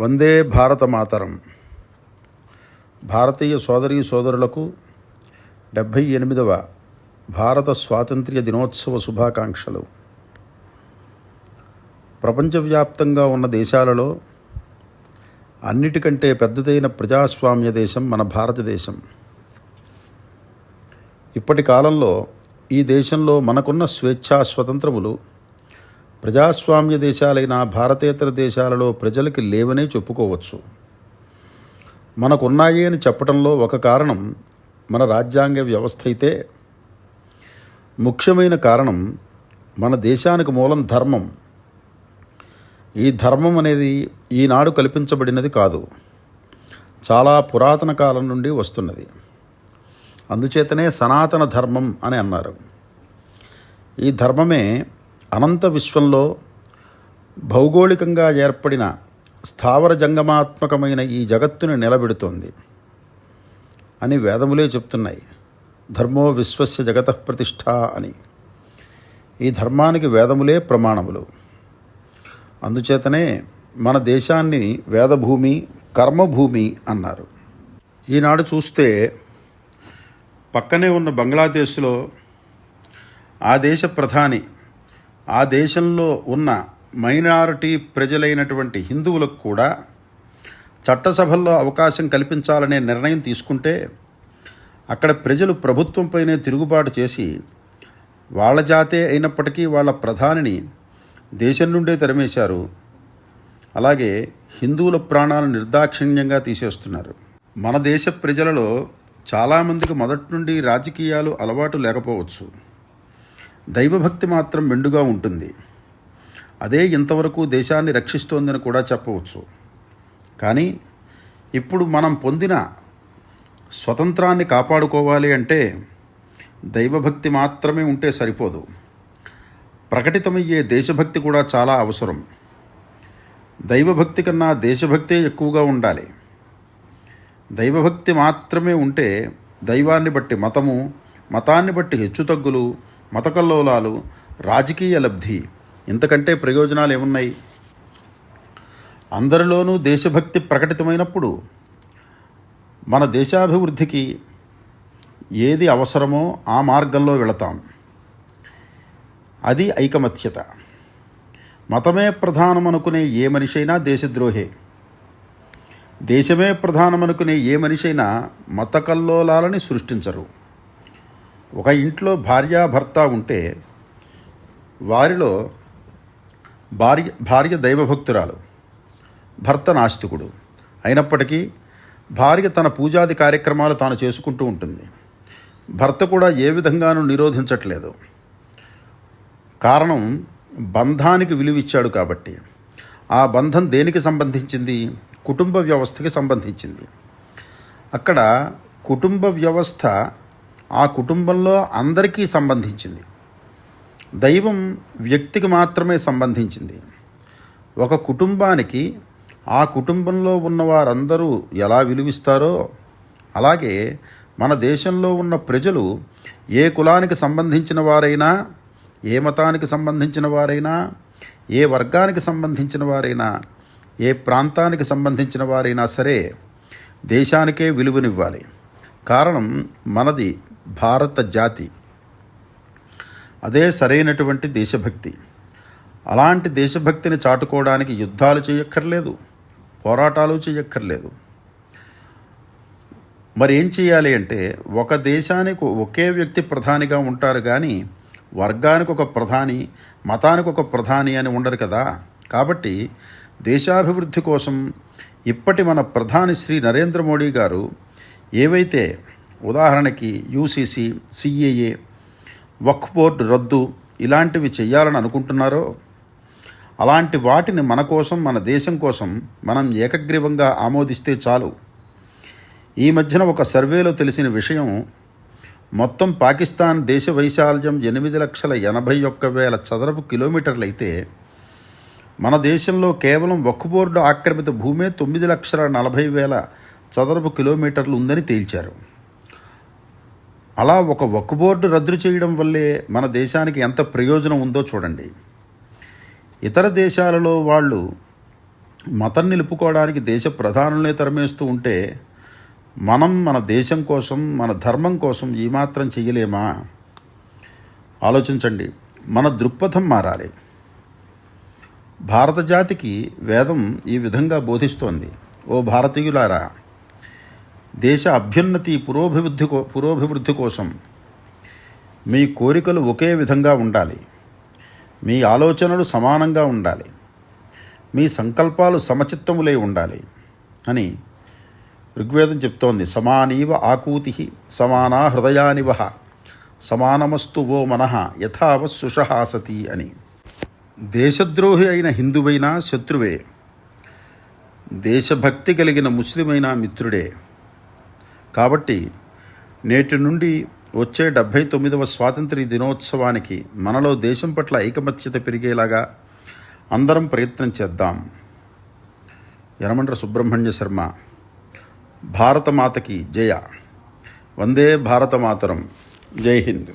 వందే భారత మాతరం. భారతీయ సోదరీ సోదరులకు 78వ భారత స్వాతంత్ర్య దినోత్సవ శుభాకాంక్షలు. ప్రపంచవ్యాప్తంగా ఉన్న దేశాలలో అన్నిటికంటే పెద్దదైన ప్రజాస్వామ్య దేశం మన భారతదేశం. ఇప్పటి కాలంలో ఈ దేశంలో మనకున్న స్వేచ్ఛా స్వతంత్రములు ప్రజాస్వామ్య దేశాలైన భారతేతర దేశాలలో ప్రజలకి లేవనే చెప్పుకోవచ్చు. మనకున్నాయి అని చెప్పడంలో ఒక కారణం మన రాజ్యాంగ వ్యవస్థ అయితే, ముఖ్యమైన కారణం మన దేశానికి మూలం ధర్మం. ఈ ధర్మం అనేది ఈనాడు కల్పించబడినది కాదు, చాలా పురాతన కాలం నుండి వస్తున్నది. అందుచేతనే సనాతన ధర్మం అని అన్నారు. ఈ ధర్మమే అనంత విశ్వంలో భౌగోళికంగా ఏర్పడిన స్థావర జంగమాత్మకమైన ఈ జగత్తుని నిలబెడుతోంది అని వేదములే చెప్తున్నాయి. ధర్మో విశ్వస్య జగతః ప్రతిష్ఠ అని. ఈ ధర్మానికి వేదములే ప్రమాణములు. అందుచేతనే మన దేశాన్ని వేదభూమి, కర్మభూమి అన్నారు. ఈనాడు చూస్తే పక్కనే ఉన్న బంగ్లాదేశ్లో ఆ దేశ ప్రధాని ఆ దేశంలో ఉన్న మైనారిటీ ప్రజలైనటువంటి హిందువులకు కూడా చట్టసభల్లో అవకాశం కల్పించాలనే నిర్ణయం తీసుకుంటే, అక్కడ ప్రజలు ప్రభుత్వంపైనే తిరుగుబాటు చేసి వాళ్ళ జాతే అయినప్పటికీ వాళ్ళ ప్రధానిని దేశం నుండే తరిమేశారు. అలాగే హిందువుల ప్రాణాలను నిర్దాక్షిణ్యంగా తీసేస్తున్నారు. మన దేశ ప్రజలలో చాలామందికి మొదటి నుండి రాజకీయాలు అలవాటు లేకపోవచ్చు, దైవభక్తి మాత్రం మెండుగా ఉంటుంది. అదే ఇంతవరకు దేశాన్ని రక్షిస్తోందని కూడా చెప్పవచ్చు. కానీ ఇప్పుడు మనం పొందిన స్వతంత్రాన్ని కాపాడుకోవాలి అంటే దైవభక్తి మాత్రమే ఉంటే సరిపోదు, ప్రకటితమయ్యే దేశభక్తి కూడా చాలా అవసరం. దైవభక్తి కన్నా దేశభక్తే ఎక్కువగా ఉండాలి. దైవభక్తి మాత్రమే ఉంటే దైవాన్ని బట్టి మతము, మతాన్ని బట్టి హెచ్చుతగ్గులు, మతకల్లోలాలు, రాజకీయ లబ్ధి, ఇంతకంటే ప్రయోజనాలు ఏమున్నాయి? అందరిలోనూ దేశభక్తి ప్రకటితమైనప్పుడు మన దేశాభివృద్ధికి ఏది అవసరమో ఆ మార్గంలో వెళతాం. అది ఐకమత్యత. మతమే ప్రధానమనుకునే ఏ మనిషైనా దేశద్రోహే. దేశమే ప్రధానమనుకునే ఏ మనిషైనా మత కల్లోలాలని సృష్టించరు. ఒక ఇంట్లో భార్యాభర్త ఉంటే వారిలో భార్య దైవభక్తురాలు, భర్త నాస్తికుడు అయినప్పటికీ భార్య తన పూజాది కార్యక్రమాలు తాను చేసుకుంటూ ఉంటుంది. భర్త కూడా ఏ విధంగానూ నిరోధించట్లేదు. కారణం బంధానికి విలువిచ్చాడు కాబట్టి. ఆ బంధం దేనికి సంబంధించింది? కుటుంబ వ్యవస్థకి సంబంధించింది. అక్కడ కుటుంబ వ్యవస్థ ఆ కుటుంబంలో అందరికీ సంబంధించింది. దైవం వ్యక్తికి మాత్రమే సంబంధించింది. ఒక కుటుంబానికి ఆ కుటుంబంలో ఉన్న వారందరూ ఎలా విలువిస్తారో అలాగే మన దేశంలో ఉన్న ప్రజలు ఏ కులానికి సంబంధించిన వారైనా, ఏ మతానికి సంబంధించిన వారైనా, ఏ వర్గానికి సంబంధించిన వారైనా, ఏ ప్రాంతానికి సంబంధించిన వారైనా సరే దేశానికే విలువనివ్వాలి. కారణం మనది భారత జాతి. అదే సరైనటువంటి దేశభక్తి. అలాంటి దేశభక్తిని చాటుకోవడానికి యుద్ధాలు చేయక్కర్లేదు, పోరాటాలు చేయక్కర్లేదు. మరి ఏం చేయాలి అంటే, ఒక దేశానికి ఒకే వ్యక్తి ప్రధానిగా ఉంటారు కానీ వర్గానికి ఒక ప్రధాని, మతానికి ఒక ప్రధాని అని ఉండరు కదా. కాబట్టి దేశాభివృద్ధి కోసం ఇప్పటి మన ప్రధాని శ్రీ నరేంద్ర మోడీ గారు ఏవైతే, ఉదాహరణకి యూసీసీ, సిఏఏ, వక్ఫ్ బోర్డు రద్దు ఇలాంటివి చేయాలని అనుకుంటున్నారో అలాంటి వాటిని మన కోసం, మన దేశం కోసం మనం ఏకగ్రీవంగా ఆమోదిస్తే చాలు. ఈ మధ్యన ఒక సర్వేలో తెలిసిన విషయం, మొత్తం పాకిస్తాన్ దేశ వైశాల్యం 8,81,000 చదరపు కిలోమీటర్లు అయితే మన దేశంలో కేవలం వక్ఫ్ బోర్డు ఆక్రమిత భూమే 9,40,000 చదరపు కిలోమీటర్లు ఉందని తేల్చారు. అలా ఒక వక్ఫ్ బోర్డు రద్దు చేయడం వల్లే మన దేశానికి ఎంత ప్రయోజనం ఉందో చూడండి. ఇతర దేశాలలో వాళ్ళు మతం నిలుపుకోవడానికి దేశ ప్రధానులనే తరిమేస్తూ ఉంటే మనం మన దేశం కోసం, మన ధర్మం కోసం ఏమాత్రం చెయ్యలేమా? ఆలోచించండి. మన దృక్పథం మారాలి. భారత జాతికి వేదం ఈ విధంగా బోధిస్తోంది. ఓ భారతీయులారా, దేశ అభ్యున్నతి పురోభివృద్ధి కోసం మీ కోరికలు ఒకే విధంగా ఉండాలి. మీ ఆలోచనలు సమానంగా ఉండాలి. మీ సంకల్పాలు సమచిత్తములై ఉండాలి అని ఋగ్వేదం చెప్తోంది. సమానీవ ఆకూతి సమానా హృదయానివ సమానమస్తు వో మనః యథావ సుషహాసతి అని. దేశద్రోహి అయిన హిందువైనా శత్రువే, దేశభక్తి కలిగిన ముస్లిమైనా మిత్రుడే. కాబట్టి నేటి నుండి వచ్చే 79వ స్వాతంత్ర్య దినోత్సవానికి మనలో దేశం పట్ల ఐకమత్యత పెరిగేలాగా అందరం ప్రయత్నం చేద్దాం. యనమల సుబ్రహ్మణ్య శర్మ. భారతమాతకి జయ. వందే భారతమాతరం. జై హింద్.